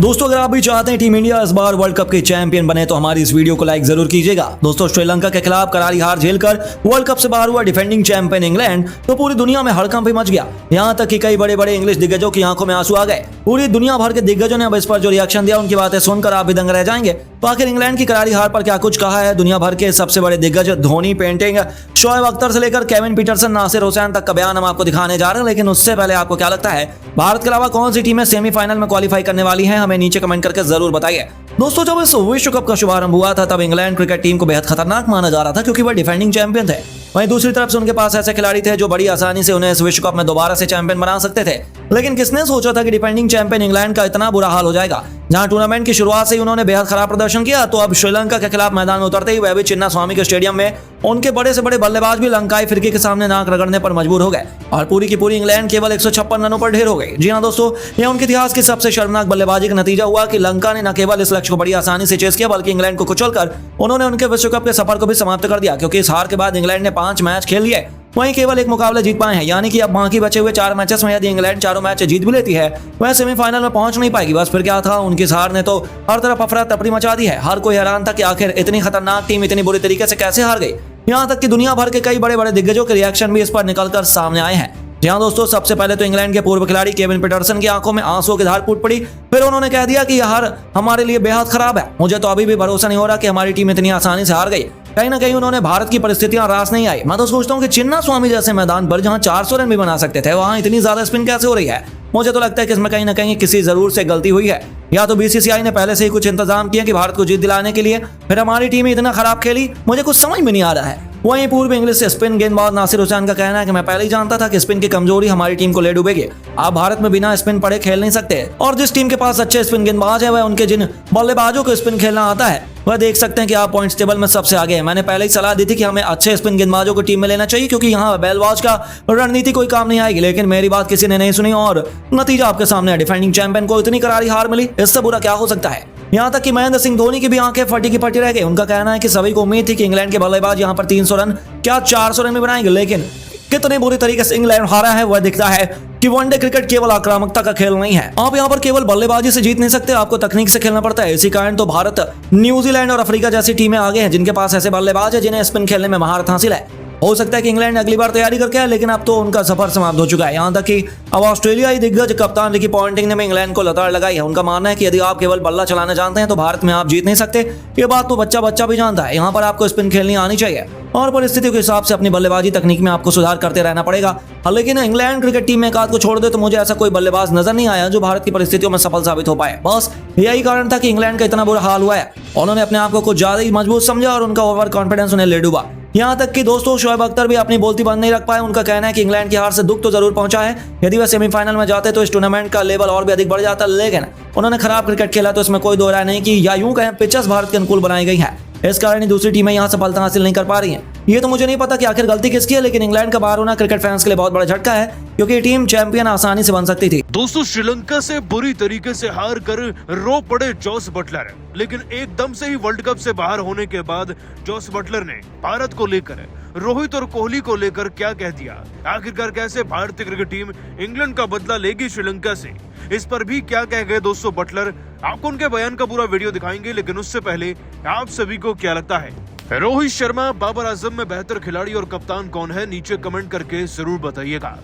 दोस्तों अगर आप भी चाहते हैं टीम इंडिया इस बार वर्ल्ड कप के चैंपियन बने तो हमारी इस वीडियो को लाइक जरूर कीजिएगा। दोस्तों श्रीलंका के खिलाफ करारी हार झेलकर वर्ल्ड कप से बाहर हुआ डिफेंडिंग चैंपियन इंग्लैंड तो पूरी दुनिया में हड़कंप मच गया। यहां तक कि कई बड़े बड़े इंग्लिश दिग्गजों की आंखों में आंसू आ गए। पूरी दुनिया भर के दिग्गजों ने अब इस पर जो रिएक्शन दिया उनकी बातें सुनकर आप भी दंग रह जाएंगे। तो आखिर इंग्लैंड की करारी हार पर क्या कुछ कहा है दुनिया भर के सबसे बड़े दिग्गज धोनी, पेंटिंग, शोएब अख्तर से लेकर केविन पीटरसन, नासिर हुसैन तक का बयान हम आपको दिखाने जा रहे हैं। लेकिन उससे पहले आपको क्या लगता है भारत के अलावा कौन सी टीमें सेमीफाइनल में क्वालिफाई करने वाली हैं, हमें नीचे कमेंट करके जरूर बताइए। दोस्तों जब इस विश्व कप का शुभारंभ हुआ था तब इंग्लैंड क्रिकेट टीम को बेहद खतरनाक माना जा रहा था क्योंकि वह डिफेंडिंग चैंपियन थे। वहीं दूसरी तरफ से उनके पास ऐसे खिलाड़ी थे जो बड़ी आसानी से उन्हें इस विश्व कप में दोबारा से चैंपियन बना सकते थे। लेकिन किसने सोचा था कि डिफेंडिंग चैंपियन इंग्लैंड का इतना बुरा हाल हो जाएगा। जहां टूर्नामेंट की शुरुआत से ही उन्होंने बेहद खराब प्रदर्शन किया तो अब श्रीलंका के खिलाफ मैदान में उतरते ही वह भी चिन्नास्वामी के स्टेडियम में उनके बड़े से बड़े बल्लेबाज भी लंकाई फिरकी के सामने नाक रगड़ने पर मजबूर हो गए और पूरी की पूरी इंग्लैंड केवल 156 रनों पर ढेर हो गई। जी हां दोस्तों, यह उनके इतिहास की सबसे शर्मनाक बल्लेबाजी का नतीजा हुआ कि लंका ने न केवल इस लक्ष्य को बड़ी आसानी से चेस किया बल्कि इंग्लैंड को कुचलकर उन्होंने उनके विश्व कप के सफर को भी समाप्त कर दिया। क्योंकि इस हार के बाद इंग्लैंड ने 5 मैच खेल लिए, वहीं केवल एक मुकाबला जीत पाए हैं। यानी कि अब बाकी बचे हुए 4 मैचेस में यदि इंग्लैंड चारों मैच जीत भी लेती है वह सेमीफाइनल में पहुंच नहीं पाएगी। बस फिर क्या था, उनकी हार ने तो हर तरफ अफरा तफरी मचा दी है। हर कोई हैरान था कि आखिर इतनी खतरनाक टीम इतनी बुरी तरीके से कैसे हार गई। यहाँ तक कि दुनिया भर के कई बड़े बड़े दिग्गजों के रिएक्शन भी इस पर निकलकर सामने आए हैं। जी हाँ दोस्तों, सबसे पहले तो इंग्लैंड के पूर्व खिलाड़ी केविन पीटरसन की आंखों में आंसुओं की धार फूट पड़ी। फिर उन्होंने कह दिया कि यह हार हमारे लिए बेहद खराब है। मुझे तो अभी भी भरोसा नहीं हो रहा कि हमारी टीम इतनी आसानी से हार गई। कहीं ना कहीं उन्होंने भारत की परिस्थितियां रास नहीं आई। मैं तो सोचता हूं कि चिन्नास्वामी जैसे मैदान पर जहां 400 रन भी बना सकते थे वहां इतनी ज्यादा स्पिन कैसे हो रही है। मुझे तो लगता है कि इसमें कहीं ना कहीं किसी जरूर से गलती हुई है। या तो बीसीसीआई ने पहले से ही कुछ इंतजाम किया कि भारत को जीत दिलाने के लिए, फिर हमारी टीम इतना खराब खेली, मुझे कुछ समझ में नहीं आ रहा है। वहीं पूर्व इंग्लिश स्पिन गेंदबाज नासिर हुसैन का कहना है कि मैं पहले ही जानता था कि स्पिन की कमजोरी हमारी टीम को ले डूबेगी। आप भारत में बिना स्पिन पड़े खेल नहीं सकते और जिस टीम के पास अच्छे स्पिन गेंदबाज है वह उनके जिन बल्लेबाजों को स्पिन खेलना आता है वह देख सकते हैं कि आप पॉइंट्स टेबल में सबसे आगे हैं। मैंने पहले ही सलाह दी थी कि हमें अच्छे स्पिन गेंदबाजों को टीम में लेना चाहिए क्योंकि यहाँ बल्लेबाज का रणनीति कोई काम नहीं आएगी। लेकिन मेरी बात किसी ने नहीं सुनी और नतीजा आपके सामने है। डिफेंडिंग चैंपियन को इतनी करारी हार मिली, इससे बुरा क्या हो सकता है। यहाँ तक कि महेंद्र सिंह धोनी की भी आंखें फटी की फटी रह गई। उनका कहना है कि सभी को उम्मीद थी कि इंग्लैंड के बल्लेबाज यहाँ पर 300 रन क्या 400 रन भी बनाएंगे, लेकिन कितने बुरी तरीके से इंग्लैंड हारा है वह दिखता है कि वनडे क्रिकेट केवल आक्रामकता का खेल नहीं है। आप यहाँ पर केवल बल्लेबाजी से जीत नहीं सकते, आपको तकनीक से खेलना पड़ता है। इसी कारण तो भारत, न्यूजीलैंड और अफ्रीका जैसी टीमें आगे हैं जिनके पास ऐसे बल्लेबाज है जिन्हें स्पिन खेलने में महारत हासिल है। हो सकता है कि इंग्लैंड अगली बार तैयारी करके आए, लेकिन अब तो उनका सफर समाप्त हो चुका है। यहाँ तक कि अब ऑस्ट्रेलियाई दिग्गज कप्तान रिकी पॉन्टिंग ने भी इंग्लैंड को लताड़ लगाई है। उनका मानना है कि यदि आप केवल बल्ला चलाना जानते हैं तो भारत में आप जीत नहीं सकते। ये बात तो बच्चा बच्चा भी जानता है। यहाँ पर आपको स्पिन खेलनी आनी चाहिए और परिस्थितियों के हिसाब से अपनी बल्लेबाजी तकनीक में आपको सुधार करते रहना पड़ेगा। लेकिन इंग्लैंड क्रिकेट टीम में एक आध को छोड़ दे तो मुझे ऐसा कोई बल्लेबाज नजर नहीं आया जो भारत की परिस्थितियों में सफल साबित हो पाए। बस यही कारण था कि इंग्लैंड का इतना बुरा हाल हुआ है। उन्होंने अपने आप को कुछ ज्यादा ही मजबूत समझा और उनका ओवर कॉन्फिडेंस उन्हें ले डूबा। यहाँ तक कि दोस्तों शोएब अख्तर भी अपनी बोलती बंद नहीं रख पाए। उनका कहना है कि इंग्लैंड की हार से दुख तो जरूर पहुंचा है। यदि वह सेमीफाइनल में जाते तो इस टूर्नामेंट का लेवल और भी अधिक बढ़ जाता, लेकिन उन्होंने खराब क्रिकेट खेला तो इसमें कोई दो राय नहीं कि या यूं कहें पिचेस भारत के अनुकूल बनाई गई है। इस कारण ही दूसरी टीमें यहाँ सफलता हासिल नहीं कर पा रही हैं। ये तो मुझे नहीं पता कि आखिर गलती किसकी है, लेकिन इंग्लैंड का बाहर होना क्रिकेट फैंस के लिए बहुत बड़ा झटका है क्योंकि ये टीम चैंपियन आसानी से बन सकती थी। दोस्तों श्रीलंका से बुरी तरीके से हार कर रो पड़े जॉस बटलर, लेकिन एकदम से ही वर्ल्ड कप से बाहर होने के बाद जॉस बटलर ने भारत को लेकर, रोहित और कोहली को लेकर क्या कह दिया। आखिरकार कैसे भारतीय क्रिकेट टीम इंग्लैंड का बदला लेगी श्रीलंका से, इस पर भी क्या कह गए दोस्तों बटलर। आपको उनके बयान का पूरा वीडियो दिखाएंगे, लेकिन उससे पहले आप सभी को क्या लगता है रोहित शर्मा, बाबर आजम में बेहतर खिलाड़ी और कप्तान कौन है, नीचे कमेंट करके जरूर बताइएगा।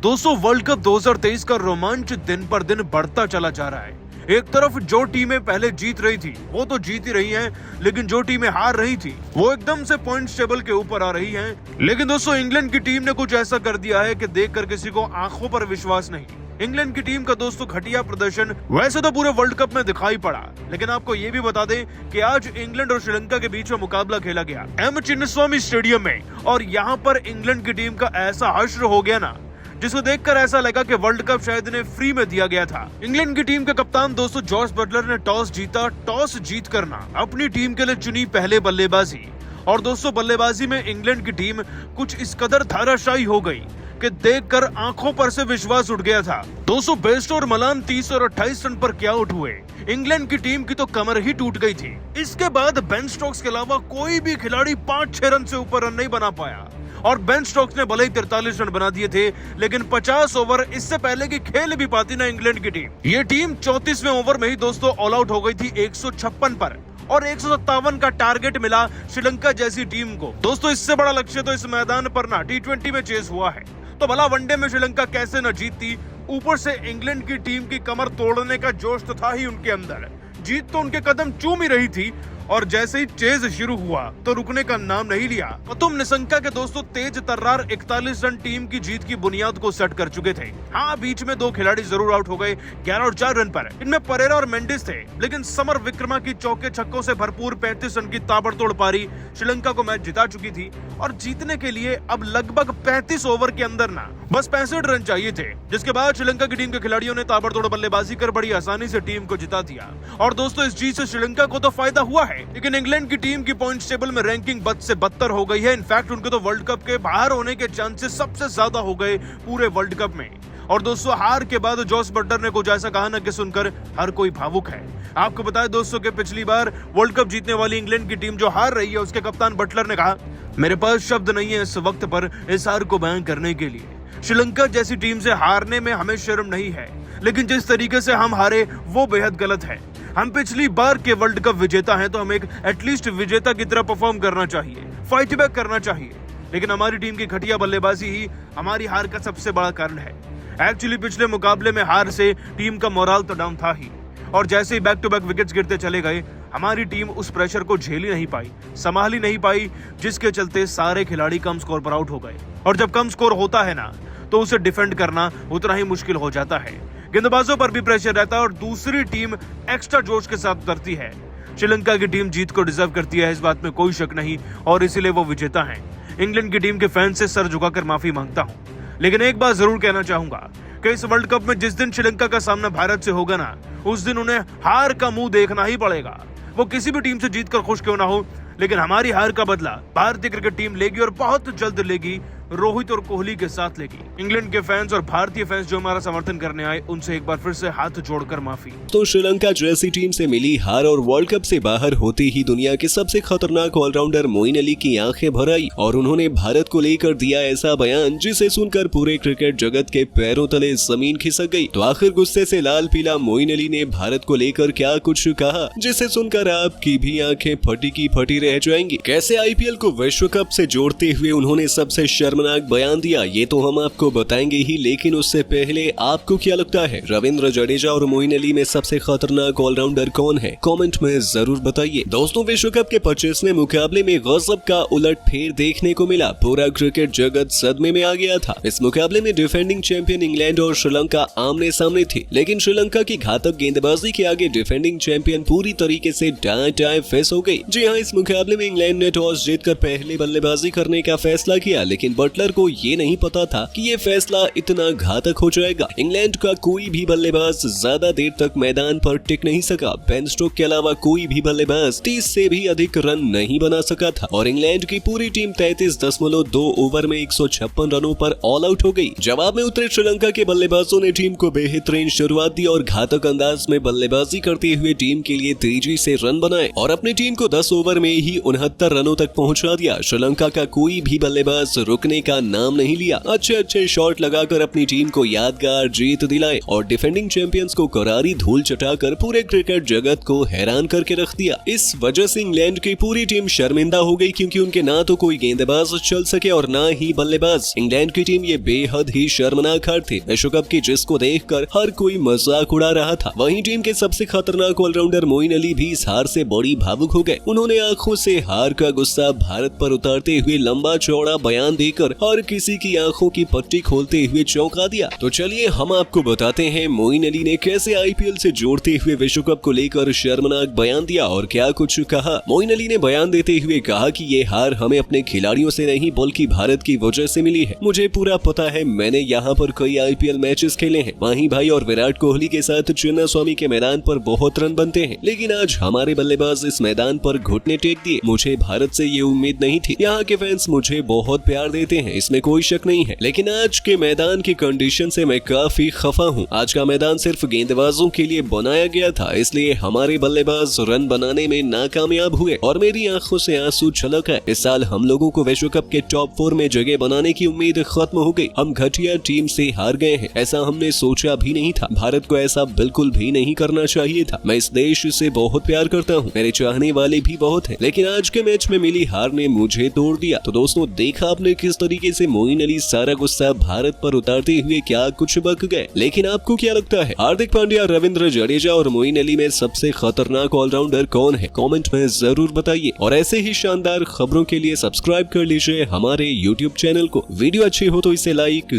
दोस्तों वर्ल्ड कप 2023 का रोमांच दिन पर दिन बढ़ता चला जा रहा है। एक तरफ जो टीमें पहले जीत रही थी वो तो जीत ही रही हैं, लेकिन जो टीमें हार रही थी वो एकदम से पॉइंट्स टेबल के ऊपर आ रही हैं। लेकिन दोस्तों इंग्लैंड की टीम ने कुछ ऐसा कर दिया है कि देखकर किसी को आंखों पर विश्वास नहीं। इंग्लैंड की टीम का दोस्तों घटिया प्रदर्शन वैसे तो पूरे वर्ल्ड कप में दिखाई पड़ा, लेकिन आपको ये भी बता दें कि आज इंग्लैंड और श्रीलंका के बीच में मुकाबला खेला गया एम चिन्नास्वामी स्टेडियम में, और यहाँ पर इंग्लैंड की टीम का ऐसा हश्र हो गया ना जिसको देखकर ऐसा लगा कि वर्ल्ड कप शायद इन्हें फ्री में दिया गया था। इंग्लैंड की टीम के कप्तान दोस्तों जॉस बटलर ने टॉस जीता। टॉस जीत करना अपनी टीम के लिए चुनी पहले बल्लेबाजी, और दोस्तों बल्लेबाजी में इंग्लैंड की टीम कुछ इस कदर धाराशायी हो गई कि देखकर आंखों पर से विश्वास उठ गया था। दोस्तों बेस्ट और मलान 30 और 28 रन पर क्या आउट हुए। इंग्लैंड की टीम की तो कमर ही टूट गई थी। इसके बाद बेन स्टोक्स के अलावा कोई भी खिलाड़ी 5-6 रन से ऊपर रन नहीं बना पाया। और बेन स्टोक्स ने भले ही 43 रन बना दिए थे, लेकिन 50 ओवर इससे पहले की खेल भी पाती ना इंग्लैंड की टीम। ये टीम 34वें ओवर में ही दोस्तों ऑल आउट हो गई थी 156 पर, और 157 का टारगेट मिला श्रीलंका जैसी टीम को। दोस्तों इससे बड़ा लक्ष्य तो इस मैदान पर ना T20 में चेस हुआ है, तो भला वनडे में श्रीलंका कैसे न जीतती। ऊपर से इंग्लैंड की टीम की कमर तोड़ने का जोश तो था ही उनके अंदर, जीत तो उनके कदम चूम ही रही थी, और जैसे ही चेज शुरू हुआ तो रुकने का नाम नहीं लिया। और तुम निशंका के दोस्तों तेज तर्रार 41 रन टीम की जीत की बुनियाद को सेट कर चुके थे। हाँ, बीच में 2 खिलाड़ी जरूर आउट हो गए 11 और 4 रन पर, इनमें परेरा और मेंडिस थे, लेकिन समर विक्रमा की चौके छक्कों से भरपूर 35 रन की ताबड़तोड़ पारी श्रीलंका को मैच जिता चुकी थी। और जीतने के लिए अब लगभग 35 ओवर के अंदर ना बस 65 रन चाहिए थे, जिसके बाद श्रीलंका की टीम के खिलाड़ियों ने ताबड़तोड़ बल्लेबाजी कर बड़ी आसानी से टीम को जिता दिया। और दोस्तों इस जीत से श्रीलंका को तो फायदा हुआ है, लेकिन इंग्लैंड की टीम की पॉइंट टेबल में रैंकिंग बद से बदतर हो गई है। इनफैक्ट उनके तो वर्ल्ड कप के बाहर होने के चांसेस सबसे ज्यादा हो गए पूरे वर्ल्ड कप में। और दोस्तों हार के बाद जॉस बटलर ने कुछ ऐसा कहा ना कि सुनकर हर कोई भावुक है। आपको बताएं दोस्तों कि पिछली बार वर्ल्ड कप जीतने वाली इंग्लैंड की टीम जो हार रही है, उसके कप्तान बटलर ने कहा, मेरे पास शब्द नहीं है इस वक्त पर इस हार को बयान करने के लिए। श्रीलंका जैसी टीम से हारने में हमें शर्म नहीं है, लेकिन जिस तरीके से हम हारे वो बेहद गलत है। हम पिछली बार के वर्ल्ड कप विजेता हैं, तो हमें एक एटलीस्ट विजेता की तरह परफॉर्म करना चाहिए, फाइट बैक करना चाहिए। लेकिन हमारी टीम की घटिया बल्लेबाजी ही हमारी हार का सबसे बड़ा कारण है। एक्चुअली पिछले मुकाबले में हार से टीम का मोराल तो डाउन था ही, और जैसे ही बैक टू बैक विकेट्स गिरते चले गए, हमारी टीम उस प्रेशर को झेल ही नहीं पाई, संभाल ही नहीं पाई, जिसके चलते सारे खिलाड़ी कम स्कोर पर आउट हो गए। और जब कम स्कोर होता है ना, तो उसे डिफेंड करना उतना ही मुश्किल हो जाता है। गेंदबाजों पर भी प्रेशर रहता है और दूसरी टीम एक्स्ट्रा जोश के साथ उतरती है। श्रीलंका की टीम जीत को डिजर्व करती है, इस बात में कोई शक नहीं, और इसीलिए वो विजेता हैं। इंग्लैंड की टीम के फैन से सर झुकाकर माफी मांगता हूं, लेकिन एक बात जरूर कहना चाहूंगा कि इस वर्ल्ड कप में जिस दिन श्रीलंका का सामना भारत से होगा ना, उस दिन उन्हें हार का मुंह देखना ही पड़ेगा। वो किसी भी टीम से जीतकर खुश क्यों ना हो, लेकिन हमारी हार का बदला भारतीय क्रिकेट टीम लेगी, और बहुत जल्द लेगी, रोहित और कोहली के साथ लेगी। इंग्लैंड के फैंस और भारतीय फैंस जो हमारा समर्थन करने आए, उनसे एक बार फिर से हाथ जोड़कर माफी। तो श्रीलंका जैसी टीम से मिली हार और वर्ल्ड कप से बाहर होते ही दुनिया के सबसे खतरनाक ऑलराउंडर मोइन अली की आंखें भर आई, और उन्होंने भारत को लेकर दिया ऐसा बयान जिसे सुनकर पूरे क्रिकेट जगत के पैरों तले जमीन खिसक गई। तो आखिर गुस्से से लाल पीला मोइन अली ने भारत को लेकर क्या कुछ कहा, जिसे सुनकर आपकी भी आंखें फटी की फटी रह जाएंगी। कैसे आईपीएल को विश्व कप से जोड़ते हुए उन्होंने सबसे शर्मनाक बयान दिया, ये तो हम आपको बताएंगे ही, लेकिन उससे पहले आपको क्या लगता है रविंद्र जडेजा और मोइन अली में सबसे खतरनाक ऑलराउंडर कौन है? कमेंट में जरूर बताइए। दोस्तों विश्व कप के 25वें मुकाबले में गजब का उलटफेर देखने को मिला, पूरा क्रिकेट जगत सदमे में आ गया था। इस मुकाबले में डिफेंडिंग चैंपियन इंग्लैंड और श्रीलंका आमने सामने थी, लेकिन श्रीलंका की घातक गेंदबाजी के आगे डिफेंडिंग चैंपियन पूरी तरीके से दाएं फेस हो गई। जी हाँ, इस मुकाबले में इंग्लैंड ने टॉस जीतकर पहले बल्लेबाजी करने का फैसला किया, लेकिन बटलर को ये नहीं पता था कि ये फैसला इतना घातक हो जाएगा। इंग्लैंड का कोई भी बल्लेबाज ज्यादा देर तक मैदान पर टिक नहीं सका। बेन स्टोक्स के अलावा कोई भी बल्लेबाज 30 से भी अधिक रन नहीं बना सका था, और इंग्लैंड की पूरी टीम 33.2 ओवर में 156 रनों पर ऑल आउट हो गई। जवाब में उतरे श्रीलंका के बल्लेबाजों ने टीम को बेहतरीन शुरुआत दी और घातक अंदाज में बल्लेबाजी करते हुए टीम के लिए तेजी से रन बनाए, और अपनी टीम को 10 ओवर में ही 69 रनों तक पहुंचा दिया। श्रीलंका का कोई भी बल्लेबाज रुकने का नाम नहीं लिया, अच्छे शॉट लगाकर अपनी टीम को यादगार जीत दिलाए, और डिफेंडिंग चैंपियंस को करारी धूल चटाकर पूरे क्रिकेट जगत को हैरान करके रख दिया। इस वजह से इंग्लैंड की पूरी टीम शर्मिंदा हो गई, क्योंकि उनके ना तो कोई गेंदबाज चल सके और ना ही बल्लेबाज। इंग्लैंड की टीम ये बेहद ही शर्मनाक हार थी विश्व कप की, जिसको देखकर हर कोई मजाक उड़ा रहा था। वहीं टीम के सबसे खतरनाक ऑलराउंडर मोइन अली भी इस हार से बड़ी भावुक हो गए। उन्होंने आंखों से हार का गुस्सा भारत पर उतारते हुए लंबा चौड़ा बयान देकर हर किसी की आंखों की पट्टी खोलते हुए चौंका दिया। तो चलिए हम आपको बताते हैं मोइन अली ने कैसे आईपीएल से जोड़ते हुए विश्व कप को लेकर शर्मनाक बयान दिया और क्या कुछ कहा। मोइन अली ने बयान देते हुए कहा कि ये हार हमें अपने खिलाड़ियों से नहीं बल्कि भारत की वजह से मिली है। मुझे पूरा पता है, मैंने यहाँ पर कई आईपीएल मैचेस खेले हैं। माही भाई और विराट कोहली के साथ चिन्नास्वामी के मैदान पर बहुत रन बनते हैं, लेकिन आज हमारे बल्लेबाज इस मैदान पर घुटने टेक दिए। मुझे भारत से ये उम्मीद नहीं थी। यहाँ के फैंस मुझे बहुत प्यार देते हैं, इसमें कोई शक नहीं है। लेकिन आज के मैदान की कंडीशन से मैं काफी खफा हूँ। आज का मैदान सिर्फ गेंदबाजों के लिए बनाया गया था, इसलिए हमारे बल्लेबाज रन बनाने में नाकामयाब हुए और मेरी आंखों से आंसू छलक है। इस साल हम लोगों को विश्व कप के टॉप 4 में जगह बनाने की उम्मीद खत्म हो गई। हम घटिया टीम से हार गए हैं, ऐसा हमने सोचा भी नहीं था। भारत को ऐसा बिल्कुल भी नहीं करना चाहिए था। मैं इस देश से बहुत प्यार करता हूँ, मेरे चाहने वाले भी बहुत हैं, लेकिन आज के मैच में मिली हार ने मुझे तोड़ दिया। तो दोस्तों, देखा आपने किस तरीके से मोइन अली सारा गुस्सा भारत पर उतारते हुए क्या कुछ बक गए। लेकिन आपको क्या लगता है, हार्दिक पांड्या, रविंद्र जडेजा और मोइन अली में सबसे खतरनाक ऑलराउंडर कौन है? कमेंट में जरूर बताइए और ऐसे ही शानदार खबरों के लिए सब्सक्राइब कर लीजिए हमारे YouTube चैनल को। वीडियो अच्छी हो तो इसे लाइक